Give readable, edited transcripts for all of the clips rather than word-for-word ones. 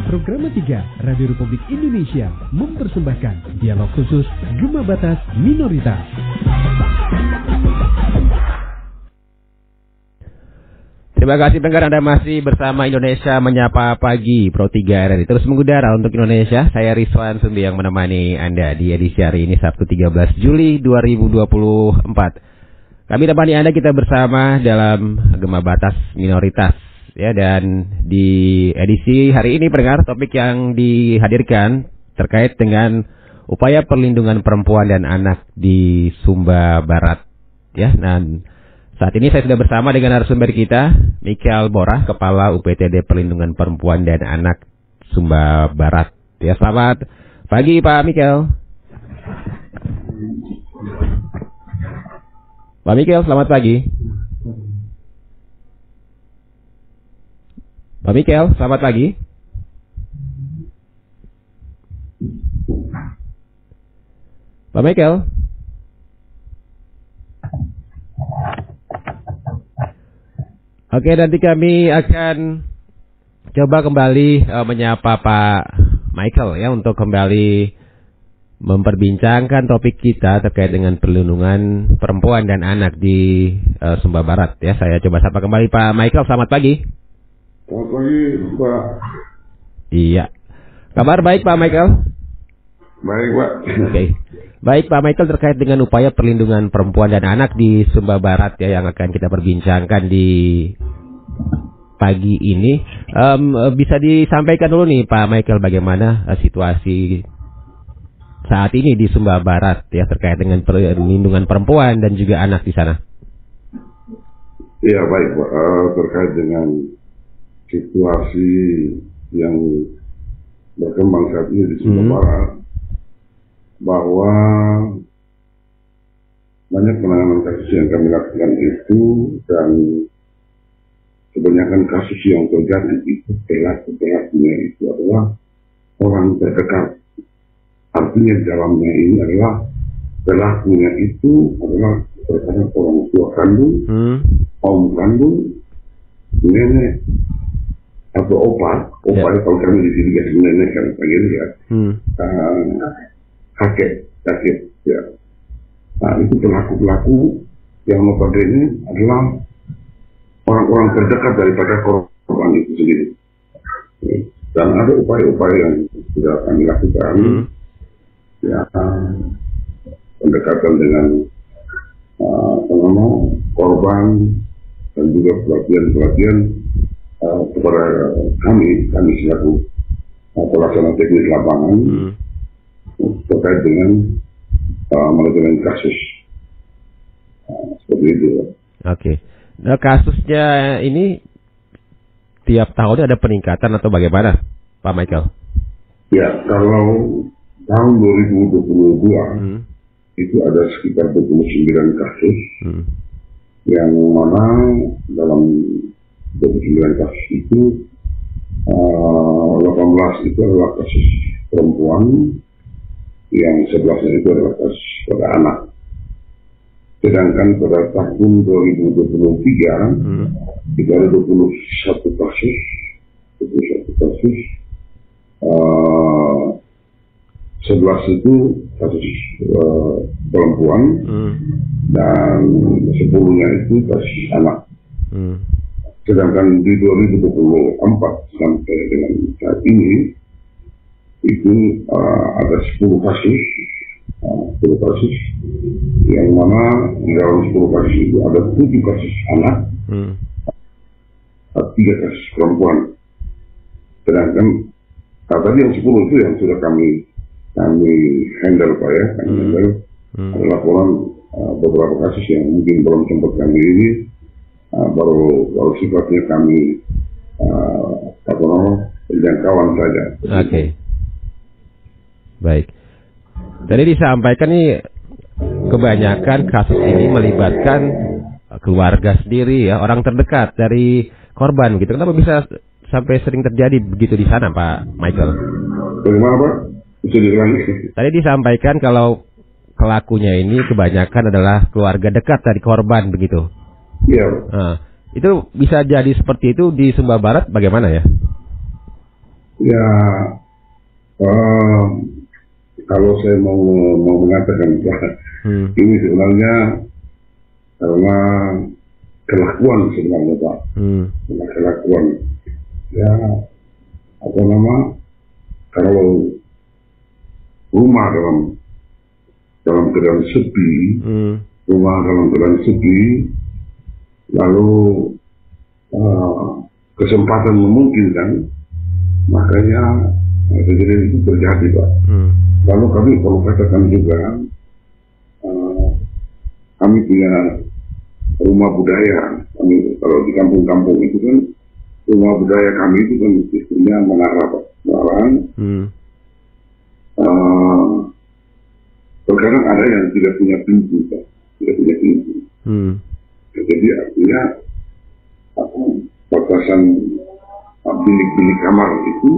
Program 3 Radio Republik Indonesia mempersembahkan dialog khusus Gema Batas Minoritas. Terima kasih pendengar, Anda masih bersama Indonesia Menyapa Pagi Pro 3 RRI terus mengudara untuk Indonesia. Saya Rizwan Sumbi yang menemani Anda di edisi hari ini Sabtu 13 Juli 2024. Kami temani Anda, kita bersama dalam Gema Batas Minoritas. Ya, dan di edisi hari ini pendengar, topik yang dihadirkan terkait dengan upaya perlindungan perempuan dan anak di Sumba Barat. Ya, dan saat ini saya sudah bersama dengan narasumber kita, Michael Borah, Kepala UPTD Perlindungan Perempuan dan Anak Sumba Barat. Ya, selamat pagi Pak Michael. Pak Michael, selamat pagi. Pak Michael, selamat pagi. Pak Michael. Oke, nanti kami akan coba kembali menyapa Pak Michael ya untuk kembali memperbincangkan topik kita terkait dengan perlindungan perempuan dan anak di Sumba Barat ya. Saya coba sapa kembali Pak Michael, selamat pagi. Selamat pagi, Pak. Iya. Kabar baik Pak Michael? Baik, Pak. Oke. Baik Pak Michael, terkait dengan upaya perlindungan perempuan dan anak di Sumba Barat ya yang akan kita perbincangkan di pagi ini. Bisa disampaikan dulu nih Pak Michael, bagaimana situasi saat ini di Sumba Barat ya terkait dengan perlindungan perempuan dan juga anak di sana. Iya, baik Pak. Terkait dengan situasi yang berkembang saat ini di Sumba Barat, bahwa banyak penanganan kasus yang kami lakukan itu, dan kebanyakan kasus yang terjadi itu pelaku-pelakunya itu adalah orang terdekat. Artinya dalamnya ini adalah pelakunya itu adalah terkadang orang tua kandung, om kandung, nenek, atau opa kalau kami di sini kasih nenek kan panggil ya, kakek ya. Nah, itu pelaku-pelaku yang notabene adalah orang-orang terdekat daripada korban itu sendiri. Dan ada upaya-upaya yang sudah kami lakukan, ya, pendekatan dengan korban dan juga pelatihan kepada kami selaku pelaksana teknis lapangan terkait dengan manajemen kasus seperti itu. Oke. Nah, kasusnya ini tiap tahunnya ada peningkatan atau bagaimana, Pak Michael? Ya, kalau tahun 2022 itu ada sekitar 29 kasus, yang mana dalam 29 kasus itu 18 itu adalah kasus perempuan, yang 11 itu adalah kasus pada anak. Sedangkan pada tahun 2023 itu ada 21 kasus, 11 itu kasus perempuan, dan 10-nya itu kasus anak. Sedangkan di 2024 sampai dengan saat ini itu ada 10 kasus, yang mana di dalam 10 kasus itu ada 7 kasus anak, 3 kasus perempuan. Sedangkan tadi yang 10 itu yang sudah kami handle Pak ya, ada laporan beberapa kasus yang mungkin belum sempat kami ini, baru sifatnya kami penjangkauan saja. Oke. Baik. Tadi disampaikan nih kebanyakan kasus ini melibatkan keluarga sendiri ya, orang terdekat dari korban gitu. Kenapa bisa sampai sering terjadi begitu di sana, Pak Michael? Bagaimana Pak? Bisa diulangi? Tadi disampaikan kalau pelakunya ini kebanyakan adalah keluarga dekat dari korban begitu. Iya. Nah, itu bisa jadi seperti itu di Sumba Barat bagaimana ya? Ya, kalau saya mau mengatakan Pak, ini sebenarnya karena kelakuan sebenarnya Pak, karena kelakuan. Ya, kalau rumah dalam keadaan sepi, lalu kesempatan memungkinkan, makanya kejadian itu terjadi Pak. Lalu kami perlu katakan juga, kami punya rumah budaya. Kami kalau di kampung-kampung itu kan rumah budaya kami itu kan istrinya menara Pak. Terkadang ada yang tidak punya pintu Pak. Tidak punya pintu. Jadi artinya batasan bilik-bilik kamar itu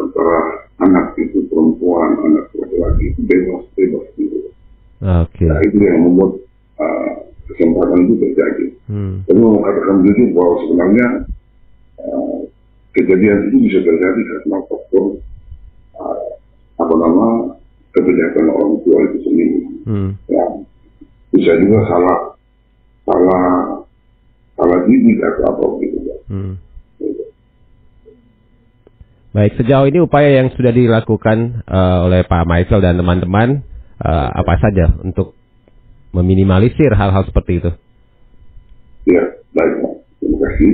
antara anak itu perempuan, anak laki-laki itu bebas gitu. Oke. Nah, itu yang membuat kesempatan itu terjadi. Tapi mau katakan jujur bahwa sebenarnya kejadian itu bisa terjadi karena faktor kebijakan orang tua itu sendiri. Ya, bisa juga salah didik atau apa gitu. Baik, sejauh ini upaya yang sudah dilakukan oleh Pak Michael dan teman-teman apa saja untuk meminimalisir hal-hal seperti itu? Ya, baik Pak. Terima kasih.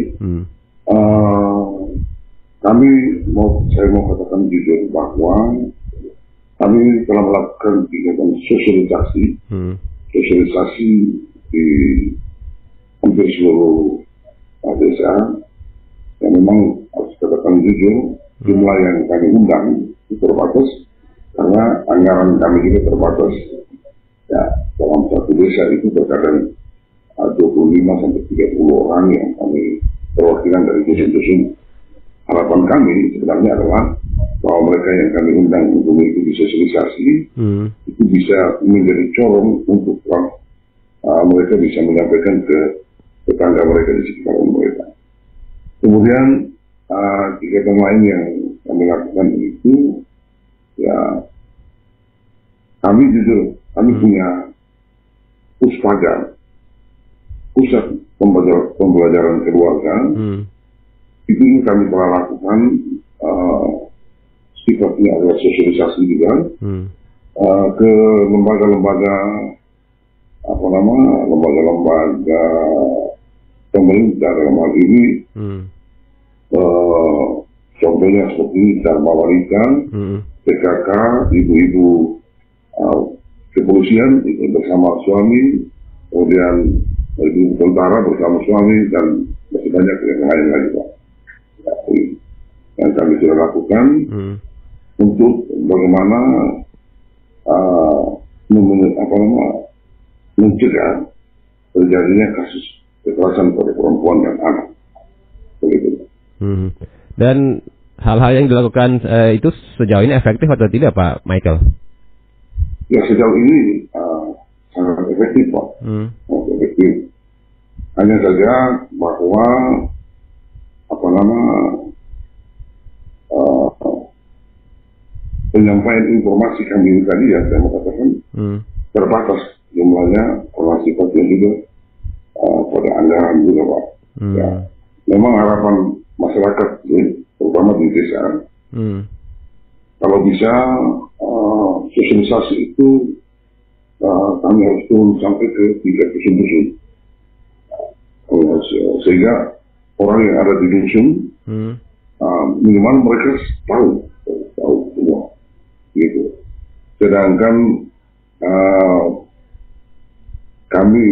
Saya mau katakan jujur bahwa kami telah melakukan kegiatan sosialisasi di hampir seluruh desa, yang memang harus katakan jujur, jumlah yang kami undang itu terbatas karena anggaran kami juga terbatas. Ya, dalam satu desa itu terkadang 25 sampai 30 orang yang kami perwakilan dari dusun-dusun. Harapan kami sebenarnya adalah bahwa mereka yang kami undang untuk mengikuti sosialisasi itu bisa menjadi corong untuk mereka bisa menyampaikan ke tetangga mereka di sekitar mereka. Kemudian kegiatan lain yang kami lakukan itu, ya kami punya puspaga, pusat pembelajaran keluarga. Itu kami telah lakukan sifatnya adalah sosialisasi juga ke lembaga-lembaga pemerintah dalam hal ini. Contohnya seperti Dharma Wanita, PKK, ibu-ibu kepolisian itu bersama suami, kemudian ibu tentara bersama suami, dan masih banyak yang lain lagi Pak. Yang kami sudah lakukan untuk bagaimana mencegah terjadinya kasus kekerasan pada perempuan dan anak. Begitu. Dan hal-hal yang dilakukan itu sejauh ini efektif atau tidak Pak Michael? Ya, sejauh ini sangat efektif Pak. Efektif. Hanya saja bahwa penyampaian informasi kami tadi yang saya katakan terbatas jumlahnya, karena sifatnya juga pada anggaran juga Pak. Ya, memang harapan masyarakat terutama di desa kalau bisa sosialisasi itu kami harus turun sampai ke tingkat dusun-dusun, sehingga orang yang ada di dusun minimal mereka tahu semua gitu. Sedangkan kami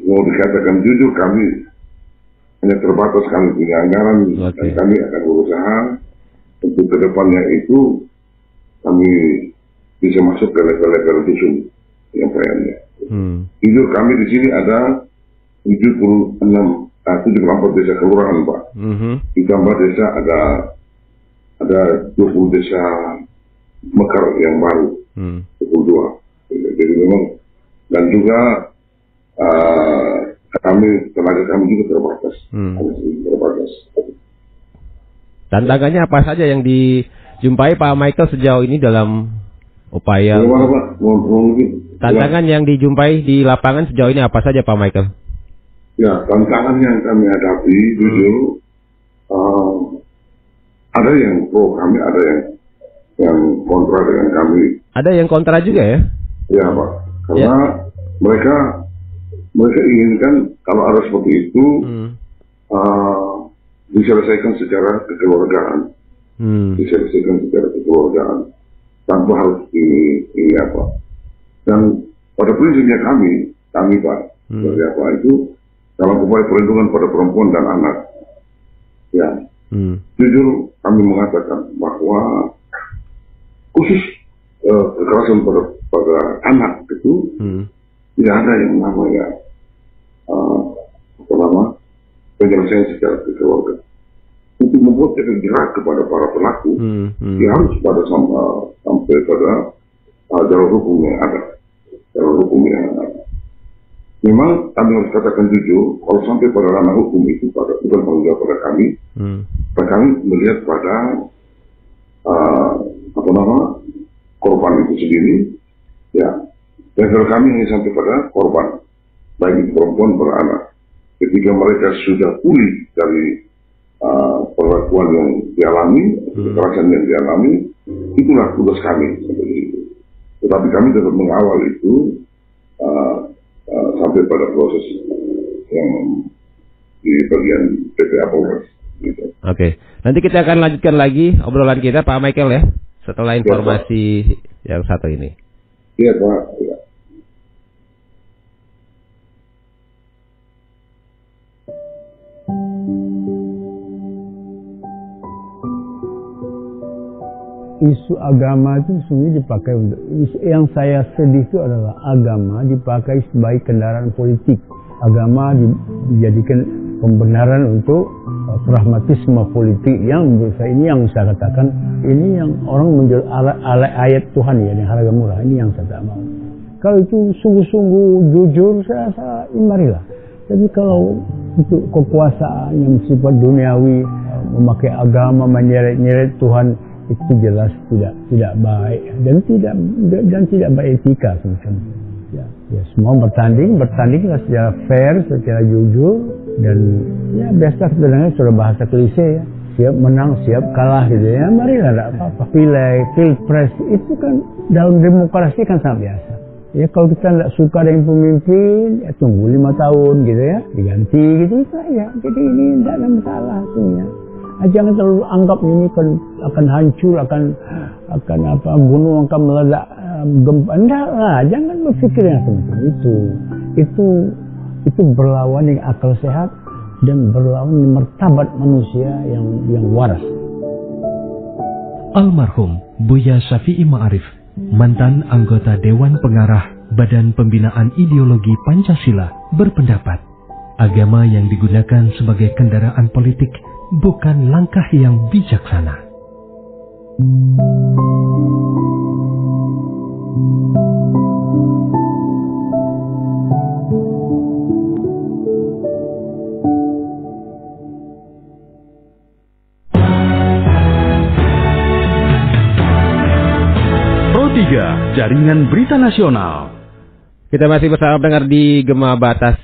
mau dikatakan jujur, kami hanya terbatas, kami punya anggaran. Dan kami akan berusaha untuk kedepannya itu kami bisa masuk ke level-level dusun yang penyampaiannya. Jujur kami di sini ada 74 desa kelurahan Pak. Ditambah desa ada 20 desa mekar yang baru, 22. Jadi memang, dan juga tenaga kami juga terbatas. Tantangannya apa saja yang dijumpai Pak Michael sejauh ini dalam upaya? Tantangan yang dijumpai di lapangan sejauh ini apa saja Pak Michael? Ya, tantangan yang kami hadapi jujur ada yang pro kami, ada yang kontra dengan kami. Ada yang kontra juga ya? Ya Pak, karena mereka inginkan kalau ada seperti itu diselesaikan secara kekeluargaan, tanpa harus ini apa. Dan pada prinsipnya kami Pak, dari apa itu dalam upaya perlindungan pada perempuan dan anak, ya, jujur kami mengatakan bahwa khusus kekerasan pada anak itu tidak ada yang namanya penyelesaian secara keluarga. Untuk membuat efek jerak kepada para pelaku, dia harus sampai pada jalur hukum yang ada. Memang kami harus katakan jujur, kalau sampai pada ranah hukum itu bukan tanggung jawab pada kami. Kami melihat pada korban itu sendiri, ya. Dan kalau kami hanya sampai pada korban, baik perempuan beranak. Ketika mereka sudah pulih dari perlakuan yang dialami, kekerasan yang dialami, itulah tugas kami. Tetapi kami tetap mengawal itu sampai pada proses yang di bagian PPA Polres. Gitu. Oke, nanti kita akan lanjutkan lagi obrolan kita Pak Michael ya, setelah informasi yang satu ini. Iya Pak. Ya. Isu agama itu sebenarnya dipakai untuk yang saya sedih itu adalah agama dipakai sebagai kendaraan politik. Agama dijadikan pembenaran untuk pragmatisme politik yang menurut saya ini yang saya katakan ini yang orang menjual ayat Tuhan ya yang harga murah ini yang saya tak mau. Kalau itu sungguh-sungguh jujur saya rasa marilah. Tapi kalau untuk kekuasaan yang bersifat duniawi memakai agama menyeret-nyeret Tuhan itu jelas tidak baik dan tidak baik etika semacam itu. Ya semua bertandinglah secara fair, secara jujur dan ya biasa sebenarnya sudah bahasa klise ya. Siap menang, siap kalah gitu ya. Marilah tidak apa-apa. Pilpres itu kan dalam demokrasi kan sangat biasa. Ya kalau kita tidak suka dengan pemimpin, ya tunggu 5 tahun gitu ya, diganti gitu ya. Jadi ini tidak ada masalah sebenarnya. Jangan terlalu anggap ini akan hancur, akan gunung akan meledak, gempa. Enggak lah, jangan berpikir yang seperti itu. Itu berlawan dengan akal sehat dan berlawan dengan martabat manusia yang waras. Almarhum Buya Syafi'i Ma'arif, mantan anggota Dewan Pengarah Badan Pembinaan Ideologi Pancasila, berpendapat agama yang digunakan sebagai kendaraan politik bukan langkah yang bijaksana. Pro 3, Jaringan Berita Nasional. Kita masih bersama pendengar di Gema Batas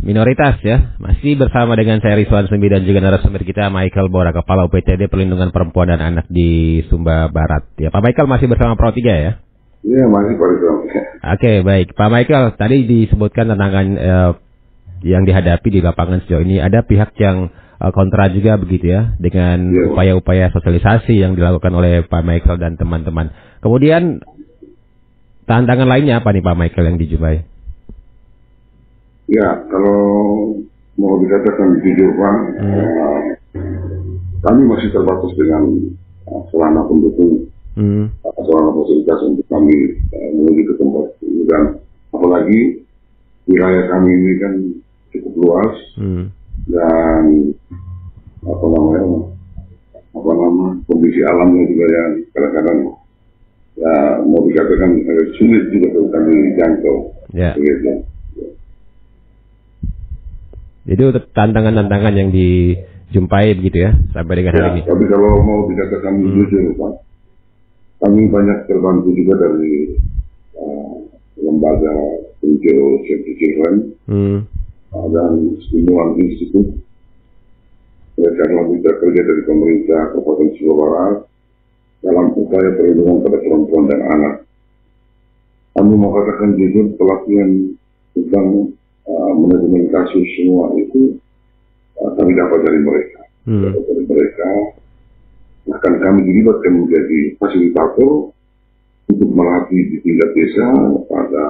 Minoritas ya, masih bersama dengan saya Rizwan Sembi dan juga narasumber kita Michael Bora, Kepala UPTD Perlindungan Perempuan dan Anak di Sumba Barat. Ya, Pak Michael masih bersama Pro 3 ya? Iya, masih Pak Rizwan. Oke, baik. Pak Michael, tadi disebutkan tantangan yang dihadapi di lapangan sejauh ini. Ada pihak yang kontra juga begitu ya, dengan upaya-upaya sosialisasi yang dilakukan oleh Pak Michael dan teman-teman. Kemudian tantangan lainnya apa nih Pak Michael yang dijumpai? Ya, kalau mau dikatakan jujur Pak, kami masih terbatas dengan sarana pendukung, sarana fasilitas untuk kami menuju ke tempat ini. Dan apalagi wilayah kami ini kan cukup luas dan kondisi alamnya juga yang kadang-kadang ya mau dikatakan sulit juga untuk kami jangkau. Ya. Jadi untuk tantangan-tantangan yang jumpai begitu ya sampai dengan hari ini. Tapi kalau mau dikatakan jujur Pak, kami banyak terbantu juga dari lembaga NGO Save the Children dan Stimulan Institute. Mereka telah bekerja dari pemerintah Kabupaten Sumbawa Barat dalam upaya perlindungan pada perempuan dan anak. Kami mau katakan jujur, pelatihan tentang manajemen kasus semua itu kami dapat dari mereka. Bahkan kami dilibatkan menjadi fasilitator untuk melatih di tingkat desa pada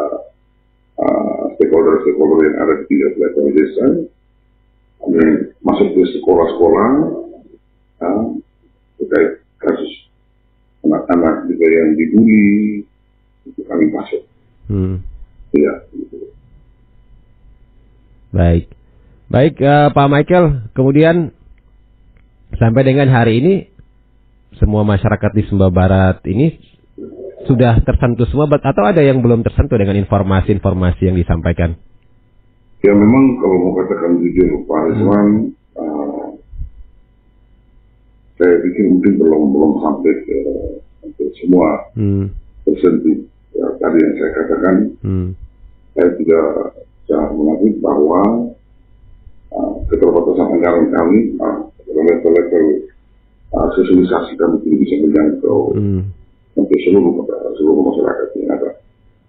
stakeholder yang ada di tingkat level desa. Kami masuk ke sekolah-sekolah terkait kasus anak-anak juga yang dibully, itu kami masuk. Ya. Baik, Pak Michael. Kemudian sampai dengan hari ini semua masyarakat di Sumbawa Barat ini sudah tersentuh semua, atau ada yang belum tersentuh dengan informasi-informasi yang disampaikan? Ya memang kalau mau katakan jujur Pak Rizwan, saya pikir mungkin belum sampai ke semua tersentuh. Ya, tadi yang saya katakan, saya juga mengakui bahwa keterbatasan anggaran kami level-level sosialisasi kami tidak bisa menjangkau sampai seluruh masyarakat yang ada.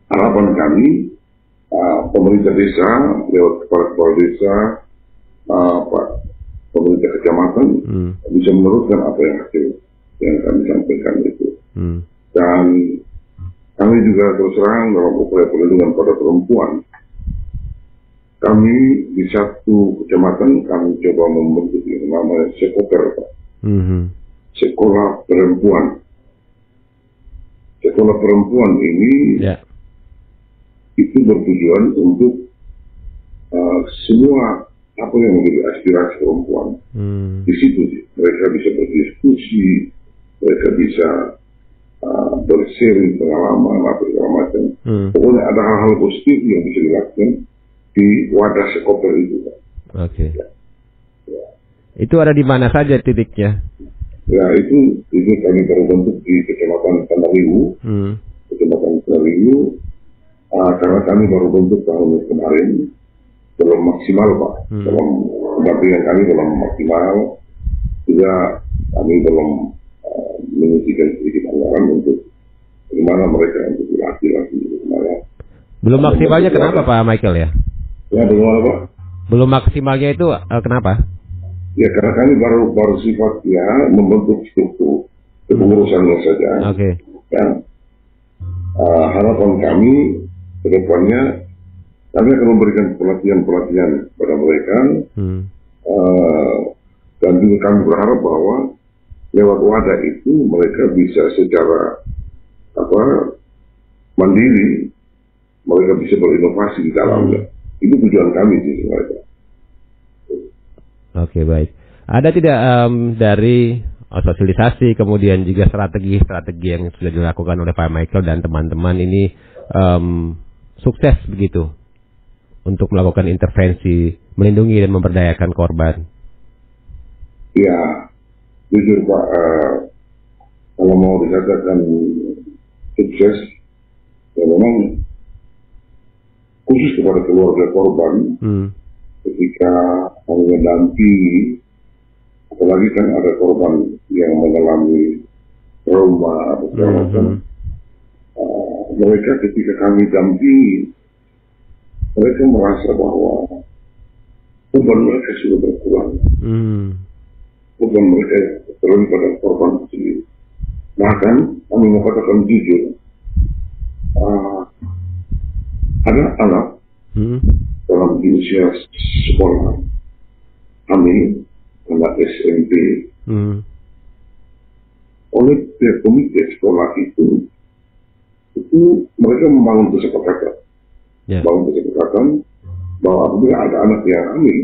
Harapan kami pemerintah desa lewat kepala desa, pemerintah kecamatan bisa meneruskan apa yang hasil yang kami sampaikan itu. Dan kami juga terus terang dalam upaya perlindungan pada perempuan. Kami di satu kecamatan kami coba membentuk yang namanya Sekoper, Pak. Sekolah perempuan. Sekolah perempuan ini itu bertujuan untuk semua apa yang menjadi aspirasi perempuan. Di situ mereka bisa berdiskusi, mereka bisa bersharing pengalaman apa segala macam. Pokoknya ada hal-hal positif yang bisa dilakukan di wadah Sekoper itu. Oke. Ya. Itu ada di mana saja titiknya? Ya itu kami baru bentuk di Kecamatan Tanariwu. Kecamatan Tanariwu. Karena kami baru bentuk tahun kemarin, belum maksimal Pak. Dalam pendampingan kami belum maksimal. Juga kami belum menyisikan sedikit anggaran untuk bagaimana mereka untuk laki-laki. Belum maksimalnya kenapa Pak Michael ya? Ya bagaimana Pak? Belum maksimalnya itu kenapa? Ya karena kami baru sifat ya membentuk struktur kepengurusannya saja. Oke. Ya. Harapan kami ke depannya kami akan memberikan pelatihan pada mereka dan juga kami berharap bahwa lewat wadah itu mereka bisa secara mandiri, mereka bisa berinovasi di dalamnya. Itu tujuan kami sih mereka. Oke, baik. Ada tidak dari sosialisasi kemudian juga strategi yang sudah dilakukan oleh Pak Michael dan teman-teman ini sukses begitu untuk melakukan intervensi, melindungi dan memberdayakan korban? Ya, jujur Pak, kalau mau dikatakan sukses, ya memang khusus kepada keluarga korban, ketika mendampingi, apalagi kan ada korban yang mengalami trauma atau segala macam, mereka ketika kami dampingi, mereka merasa bahwa beban mereka sudah berkurang. Beban mereka terlebih pada korban sendiri. Bahkan kami mau katakan jujur, ada anak dalam di usia sekolah kami, anak SMP, oleh pihak komite sekolah itu mereka membangun kesepakatan, bahwa apabila ada anak yang hamil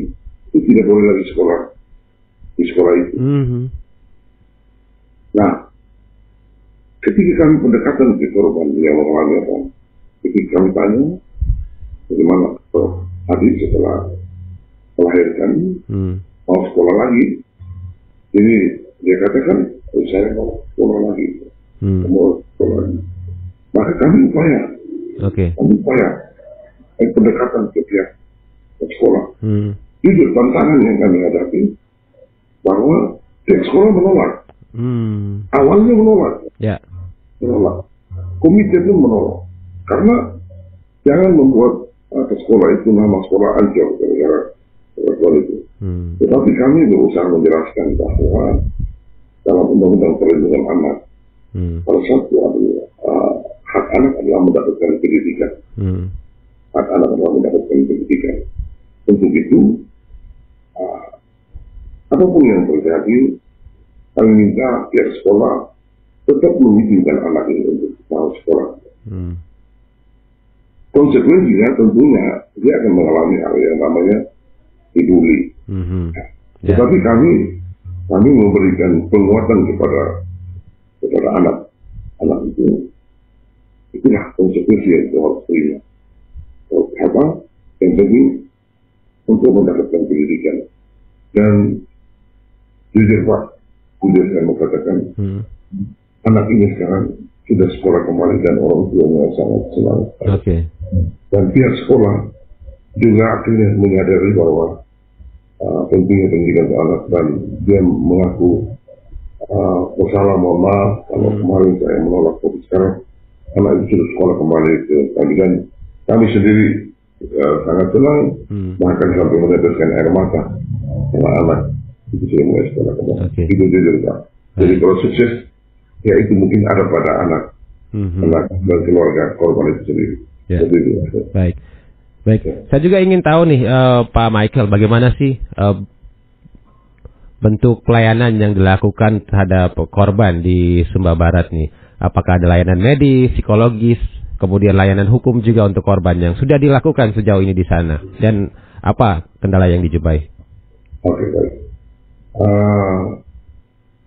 itu tidak boleh lagi sekolah di sekolah itu. Nah, ketika kami pendekatan ke korban yang mengalami apa, ketika kami tanya bagaimana adik setelah melahirkan mau sekolah lagi, Jadi dia katakan, saya mau sekolah lagi, mau sekolah lagi. Maka kami upaya, pendekatan ke pihak sekolah. Jujur tantangan yang kami hadapi bahwa pihak sekolah menolak. Awalnya menolak, komite pun menolak, karena jangan membuat sekolah itu nama sekolah Ancol gara-gara sekolah itu. Tetapi kami berusaha menjelaskan bahwa dalam undang-undang perlindungan anak, salah satu adalah hak anak adalah mendapatkan pendidikan. Hak anak adalah mendapatkan pendidikan. Untuk itu, apapun yang terjadi, kami minta pihak sekolah tetap mengizinkan anak ini untuk masuk sekolah. Konsekuensinya tentunya dia akan mengalami hal yang namanya dibully. Tetapi kami memberikan penguatan kepada anak itu. Itulah konsekuensi yang harus terima. Apa? Yang penting untuk mendapatkan pendidikan. Dan jujur Pak, saya mau katakan, anak ini sekarang sudah sekolah kembali dan orang tuanya sangat senang. Dan pihak sekolah juga akhirnya menyadari bahwa pentingnya pendidikan anak, dan dia mengaku bersalah, mohon maaf kalau kemarin saya menolak, tapi sekarang anak itu sudah sekolah kembali ke pagi, dan kami sendiri sangat senang, bahkan sampai meneteskan air mata karena anak itu sudah mulai sekolah kembali. Itu jujur Pak. Jadi kalau sukses, ya itu mungkin ada pada anak dan keluarga korban itu sendiri. Baik. Saya juga ingin tahu nih Pak Michael, bagaimana sih bentuk pelayanan yang dilakukan terhadap korban di Sumba Barat nih? Apakah ada layanan medis, psikologis, kemudian layanan hukum juga untuk korban yang sudah dilakukan sejauh ini di sana? Dan apa kendala yang dijumpai? Oke, baik.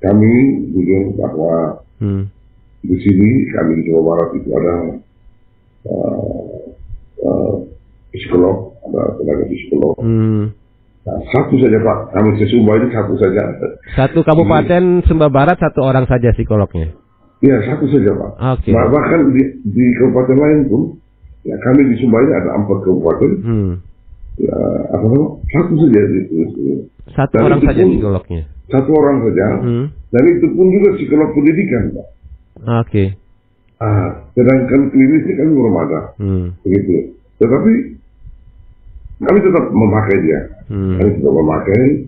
Kami jujur bahwa di sini kami di Jawa Barat itu ada psikolog, ada tenaga psikolog. Nah, satu saja Pak, kami di Sumba ini satu saja. Satu kabupaten Sumba Barat satu orang saja psikolognya. Iya, satu saja Pak. Bahkan di kabupaten lain pun, ya kami di Sumba ini ada 4 kabupaten. Ya, satu saja itu. Satu dan orang saja psikolognya. Satu orang saja. Dan itu pun juga psikolog pendidikan Pak. Sedangkan klinisnya kami belum ada. Begitu. Tetapi kami tetap memakai dia. Kami tetap memakai.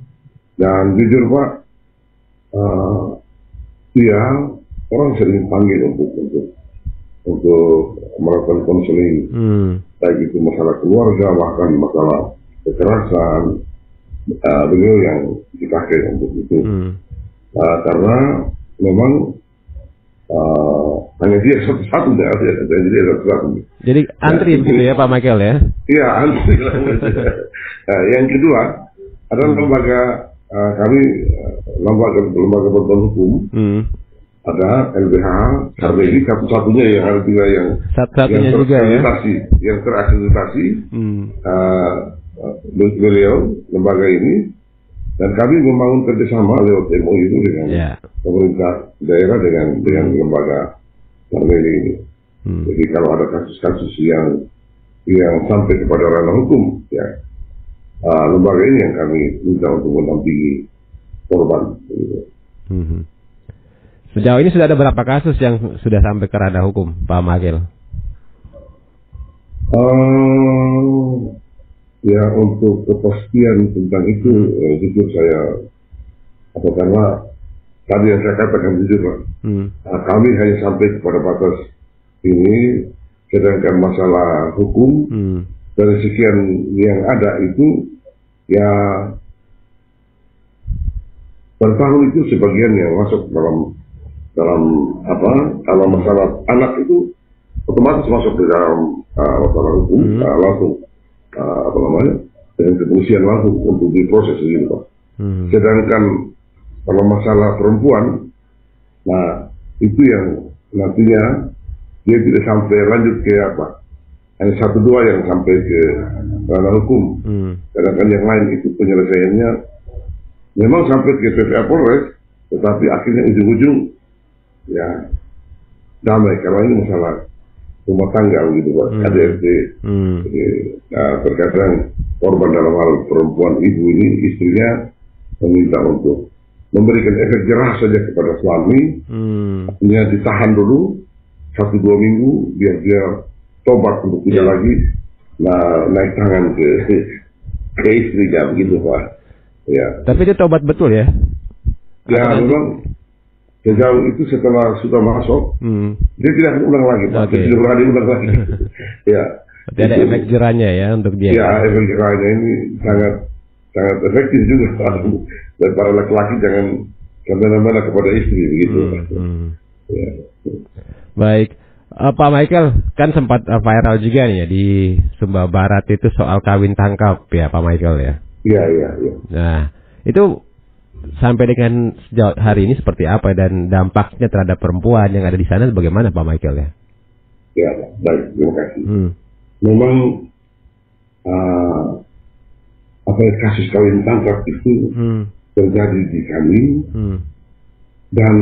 Dan jujur Pak, dia orang sering panggil untuk melakukan konseling. Baik itu masalah keluarga, bahkan masalah kekerasan. Beliau yang dipakai untuk itu. Karena memang hanya dia satu-satu, jadi dia satu-satu. Jadi antri gitu ya Pak Michael ya? Iya, antri. Yang kedua adalah lembaga kami, lembaga bantuan hukum. Ada LBH, KBRI satu-satunya yang ada juga yang terakreditasi, beliau lembaga ini, dan kami membangun kerjasama lewat MOU itu dengan pemerintah daerah dengan lembaga KBRI ini. Jadi kalau ada kasus-kasus yang sampai kepada ranah hukum, ya lembaga ini yang kami minta untuk mendampingi korban. Sejauh ini sudah ada berapa kasus yang sudah sampai ke ranah hukum, Pak Michael? Ya untuk kepastian tentang itu, jujur saya, karena tadi yang saya katakan jujur, kami hanya sampai kepada batas ini, sedangkan masalah hukum dari sekian yang ada itu, ya per tahun itu sebagian yang masuk dalam kalau masalah anak itu otomatis masuk ke dalam masalah hukum, langsung dengan kepolisian langsung untuk diproses gitu Pak. Sedangkan kalau masalah perempuan, nah itu yang nantinya dia tidak sampai lanjut ke hanya 1-2 yang sampai ke ranah hukum. Sedangkan yang lain itu penyelesaiannya memang sampai ke PPA Polres, tetapi akhirnya ujung-ujung ya damai karena ini masalah rumah tangga gitu Pak, KDRT. Terkadang korban dalam hal perempuan ibu ini istrinya meminta untuk memberikan efek jerah saja kepada suami, artinya ditahan dulu 1-2 minggu biar dia tobat untuk tidak lagi naik tangan ke istrinya begitu Pak. Ya. Tapi dia tobat betul ya? Ya memang sejauh itu setelah sudah masuk, dia tidak akan ulang lagi Pak. Dia tidak berani ulang lagi. Ya. Ada efek jerahnya ya untuk dia. Ya, efek jerahnya ini sangat efektif juga Pak. Dan para laki-laki jangan kemana-mana kepada istri begitu. Ya. Baik. Pak Michael, kan sempat viral juga nih ya di Sumba Barat itu soal kawin tangkap ya Pak Michael ya? Iya. Nah, itu sampai dengan sejauh hari ini seperti apa dan dampaknya terhadap perempuan yang ada di sana bagaimana Pak Michael ya? Ya, baik, terima kasih. Memang kasus kawin tangkap itu terjadi di kami dan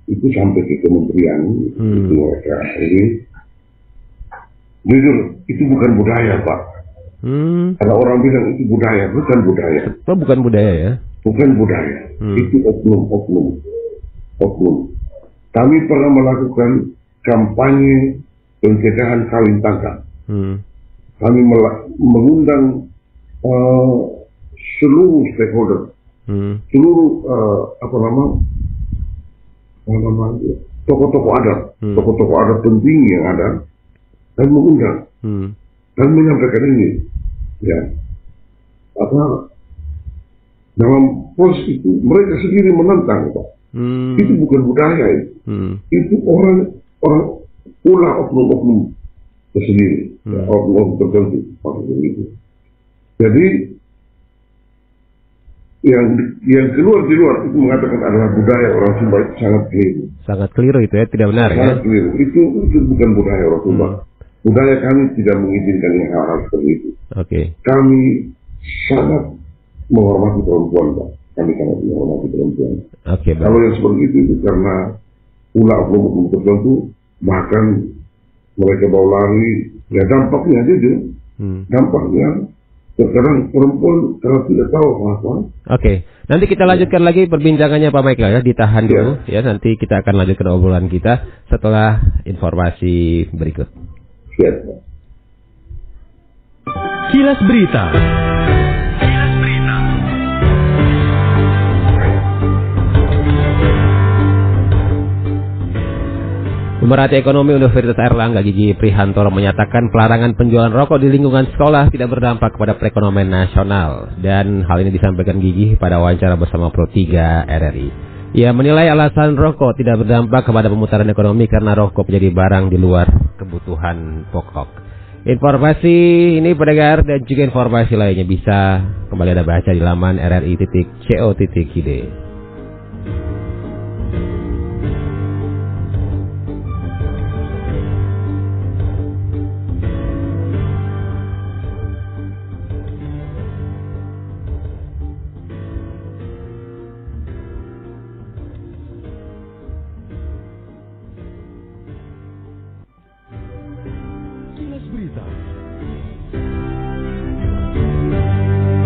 itu sampai ke kementerian itu mereka ini jujur itu bukan budaya Pak. Kalau orang bilang itu budaya, bukan budaya. Bukan budaya ya? Bukan budaya. Itu oknum. Kami pernah melakukan kampanye pencegahan kawin tangkap. Kami mengundang seluruh stakeholder, seluruh tokoh-tokoh adat penting yang ada, dan mengundang dan menyampaikan ini, ya dalam proses itu mereka sendiri menentang Pak. Itu bukan budaya itu orang pula oknum tersendiri, oknum tertentu itu. Jadi yang keluar di luar itu mengatakan adalah budaya orang Sumba itu sangat keliru. Sangat keliru itu ya, tidak benar ya? Sangat keliru. Itu bukan budaya orang Sumba. Budaya kami tidak mengizinkan hal-hal seperti itu. Kami sangat menghormati perempuan Pak. Kami sangat menghormati perempuan. Kalau yang seperti itu karena pula oknum tertentu, bahkan mereka bawa lari, ya dampaknya aja dampaknya. Terkadang perempuan kalau tidak tahu apa. Nanti kita lanjutkan lagi perbincangannya Pak Michael ya, ditahan dulu ya. Nanti kita akan lanjutkan obrolan kita setelah informasi berikut. Siap. Kilas Berita. Pemerhati Ekonomi Universitas Airlangga Gigi Prihantoro menyatakan pelarangan penjualan rokok di lingkungan sekolah tidak berdampak kepada perekonomian nasional. Dan hal ini disampaikan Gigi pada wawancara bersama Pro 3 RRI. Ia menilai alasan rokok tidak berdampak kepada pemutaran ekonomi karena rokok menjadi barang di luar kebutuhan pokok. Informasi ini pendengar dan juga informasi lainnya bisa kembali Anda baca di laman rri.co.id.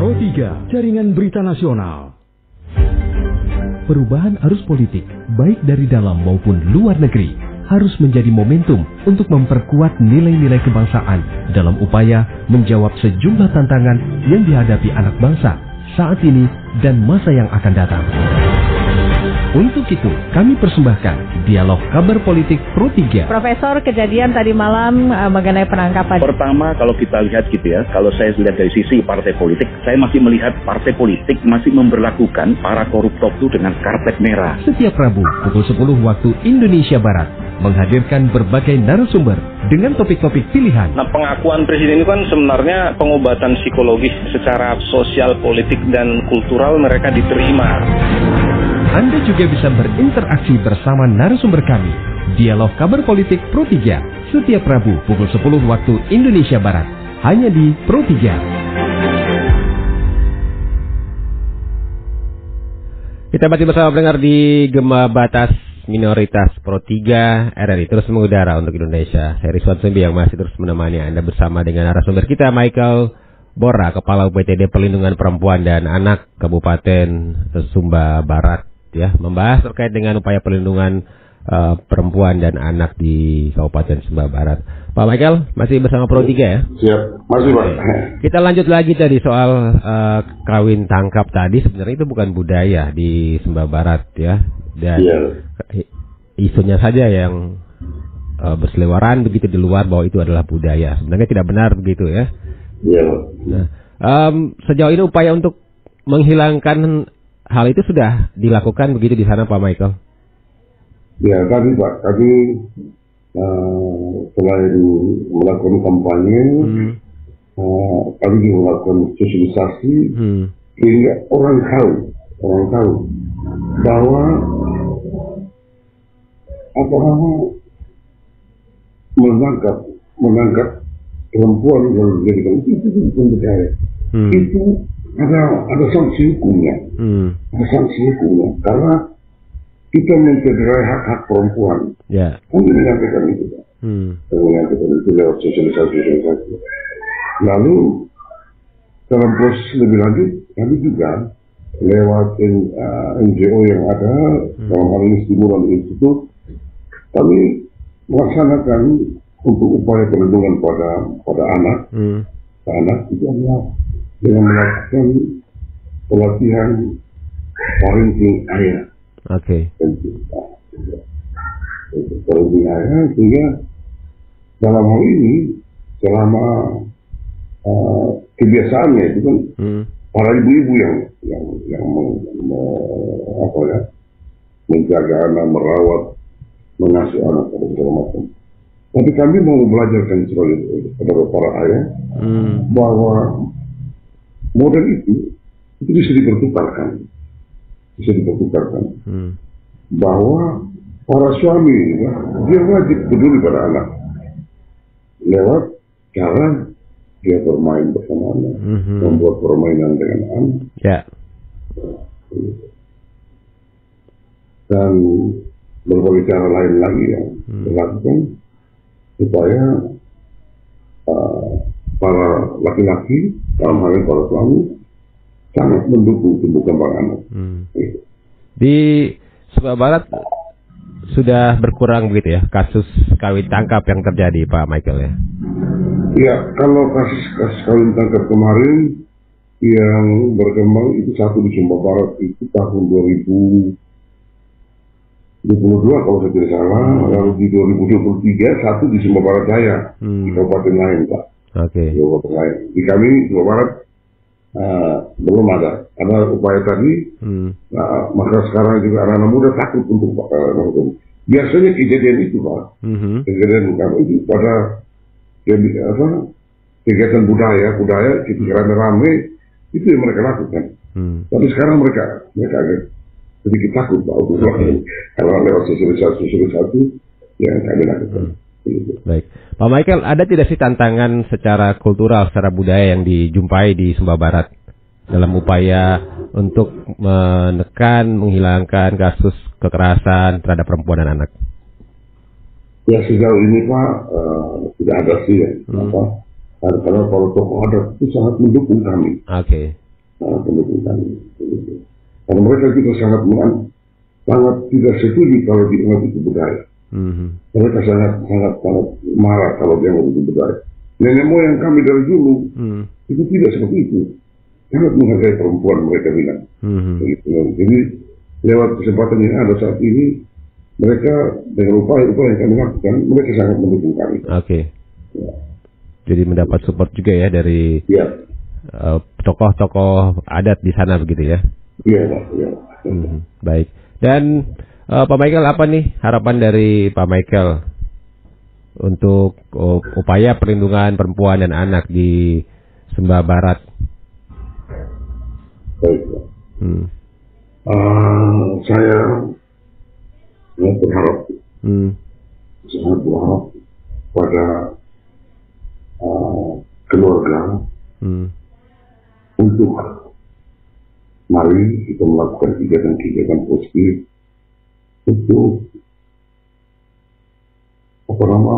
Pro 3, Jaringan Berita Nasional. Perubahan arus politik, baik dari dalam maupun luar negeri, harus menjadi momentum untuk memperkuat nilai-nilai kebangsaan dalam upaya menjawab sejumlah tantangan yang dihadapi anak bangsa saat ini dan masa yang akan datang. Untuk itu, kami persembahkan Dialog Kabar Politik Pro 3. Profesor, kejadian tadi malam mengenai penangkapan. Pertama, kalau kita lihat gitu ya, kalau saya lihat dari sisi partai politik, saya masih melihat partai politik masih memberlakukan para koruptor itu dengan karpet merah. Setiap Rabu, pukul 10 waktu Indonesia Barat, menghadirkan berbagai narasumber dengan topik-topik pilihan. Nah, pengakuan Presiden itu kan sebenarnya pengobatan psikologis secara sosial, politik, dan kultural mereka diterima. Anda juga bisa berinteraksi bersama narasumber kami. Dialog Kabar Politik Pro 3 setiap Rabu pukul 10 waktu Indonesia Barat. Hanya di Pro 3. Kita masih bersama pendengar di Gema Batas Minoritas Pro 3 RRI terus mengudara untuk Indonesia. Saya Rizwan Sumbi yang masih terus menemani Anda bersama dengan narasumber kita Michael Bora, Kepala UPTD Perlindungan Perempuan dan Anak Kabupaten Sumba Barat, ya, membahas terkait dengan upaya perlindungan perempuan dan anak di Kabupaten Sumba Barat. Pak Michael masih bersama Pro 3 ya? Siap, masih Pak. Kita lanjut lagi tadi soal kawin tangkap tadi. Sebenarnya itu bukan budaya di Sumba Barat ya, dan isunya saja yang berseliweran begitu di luar bahwa itu adalah budaya. Sebenarnya tidak benar begitu ya. Iya. Nah, sejauh ini upaya untuk menghilangkan hal itu sudah dilakukan begitu di sana Pak Michael? Ya tadi Pak, kami selain melakukan kampanye, kami juga melakukan sosialisasi sehingga orang tahu bahwa menangkap perempuan yang dijadikan itu bukan budaya. Itu ada sanksi hukumnya, karena kita mencederai hak-hak perempuan. Ya. Kami menyampaikan itu, Pak. Kami menyampaikan itu lewat sosialisasi. Lalu dalam proses lebih lanjut, kami juga lewat NGO yang ada, dalam hal ini Stimulan Institute, kami melaksanakan untuk upaya perlindungan pada anak. Anak itu adalah dengan melakukan pelatihan parenting ayah. Oke. Parenting ayah, sehingga dalam hal ini selama kebiasaannya itu kan para ibu-ibu yang menjaga anak, merawat, mengasuh anak dan segala macam. Tapi kami mau belajarkan kepada para ayah bahwa model itu bisa dipertukarkan, bahwa para suami dia wajib peduli pada anak lewat cara dia bermain bersama anak, membuat permainan dengan anak, dan berbagai cara lain lagi yang dilakukan supaya para laki-laki, dalam hal ini para suami, sangat mendukung tumbuh kembang anak. Di Sumba Barat sudah berkurang begitu ya kasus kawin tangkap yang terjadi Pak Michael ya? Ya, kalau kasus kawin tangkap kemarin yang berkembang itu satu di Sumba Barat itu tahun 2022 kalau saya tidak salah, lalu di 2023 satu di Sumba Barat Jaya, di kabupaten lain Pak. Di kabupaten lain. Di kami Sumba Barat belum ada upaya tadi, maka sekarang juga anak-anak muda takut untuk melakukan. Biasanya kejadian itu Pak, kejadian itu pada kegiatan budaya ketika rame-rame itu yang mereka lakukan. Tapi sekarang mereka agak sedikit takut Pak untuk melakukan, karena lewat sosialisasi yang kami lakukan. Baik, Pak Michael, ada tidak sih tantangan secara kultural, secara budaya yang dijumpai di Sumba Barat dalam upaya untuk menekan, menghilangkan kasus kekerasan terhadap perempuan dan anak? Ya sejauh ini Pak tidak ada sih ya. Karena kalau tokoh adat itu sangat mendukung kami. Sangat mendukung kami. Karena mereka juga sangat tidak setuju kalau dianggap itu budaya. Mereka sangat marah kalau dianggap itu budaya. Nenek moyang kami dari dulu itu tidak seperti itu. Sangat menghargai perempuan, mereka bilang. Jadi lewat kesempatan yang ada saat ini, mereka dengan upaya-upaya yang kami lakukan, mereka sangat mendukung kami. Jadi mendapat support juga ya dari tokoh-tokoh adat di sana begitu ya? Iya Pak. Baik. Dan Pak Michael, apa nih harapan dari Pak Michael untuk upaya perlindungan perempuan dan anak di Sumba Barat? Baik Pak. Saya berharap pada keluarga untuk mari kita melakukan kegiatan-kegiatan positif untuk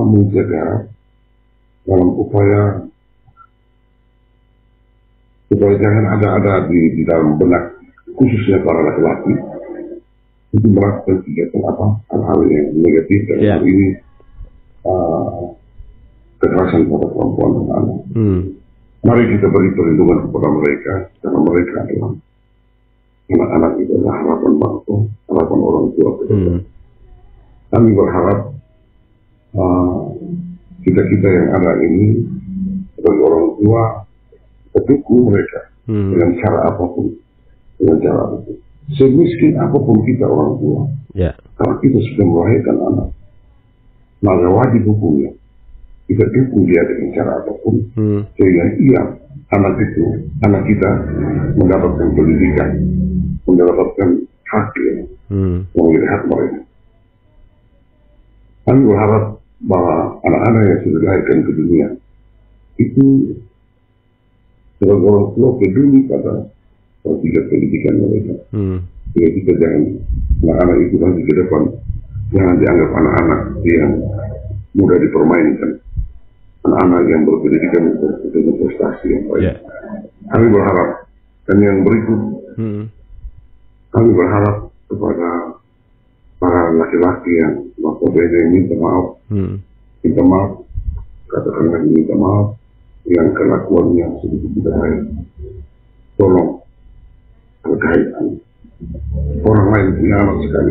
menjaga dalam upaya supaya jangan ada di dalam benak khususnya para laki-laki untuk melakukan kegiatan hal-hal yang negatif dan hal ini kekerasan pada perempuan dan anak. Mari kita beri perlindungan kepada mereka karena mereka adalah anak-anak itu adalah harapan bangsa, harapan orang tua kita. Kami berharap kita yang ada ini sebagai orang tua mendukung mereka dengan cara apapun, semiskin apapun kita orang tua. Kalau kita sudah melahirkan anak, maka wajib hukumnya kita dukung dia dengan cara apapun, sehingga anak kita mendapatkan pendidikan, mendapatkan hak yang menjadi hak mereka. Kami berharap bahwa anak-anak yang sudah dilahirkan ke dunia itu sebagai orang tua peduli pada pendidikan mereka. Jadi kita jangan anak-anak itu nanti ke depan jangan dianggap anak-anak yang mudah dipermainkan, anak-anak yang berpendidikan untuk prestasi yang baik. Kami berharap dan yang berikut kami berharap kepada para laki-laki yang minta maaf, katakanlah minta maaf yang kelakuannya sedikit tidak baik. Tolong terkait orang lain punya anak sekali,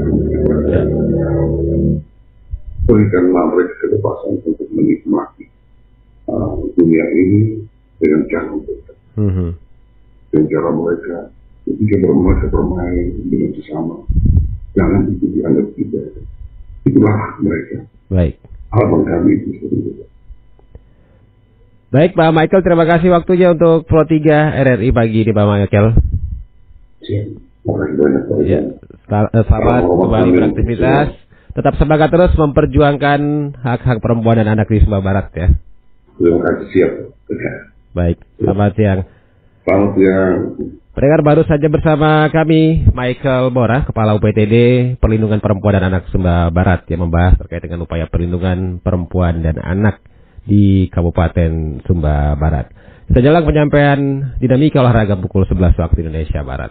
berikanlah mereka kebebasan untuk menikmati dunia ini dengan cara mereka, dengan cara mereka ketika mereka bermain dengan sesama. Jangan itu dianggap kita. Itulah mereka. Baik. Harapan kami itu seperti. Baik, Pak Michael, terima kasih waktunya untuk Pro 3 RRI pagi ini, Pak Michael. Siap. Terima kasih banyak. Ya. Selamat kembali beraktivitas. Tetap semangat terus memperjuangkan hak-hak perempuan dan anak di Sumba Barat ya. Terima kasih, siap. Baik, selamat siang. Selamat siang. Pendengar, baru saja bersama kami Michael Bora, Kepala UPTD Perlindungan Perempuan dan Anak Sumba Barat yang membahas terkait dengan upaya perlindungan perempuan dan anak di Kabupaten Sumba Barat. Kita jalan penyampaian dinamika olahraga pukul 11 waktu Indonesia Barat.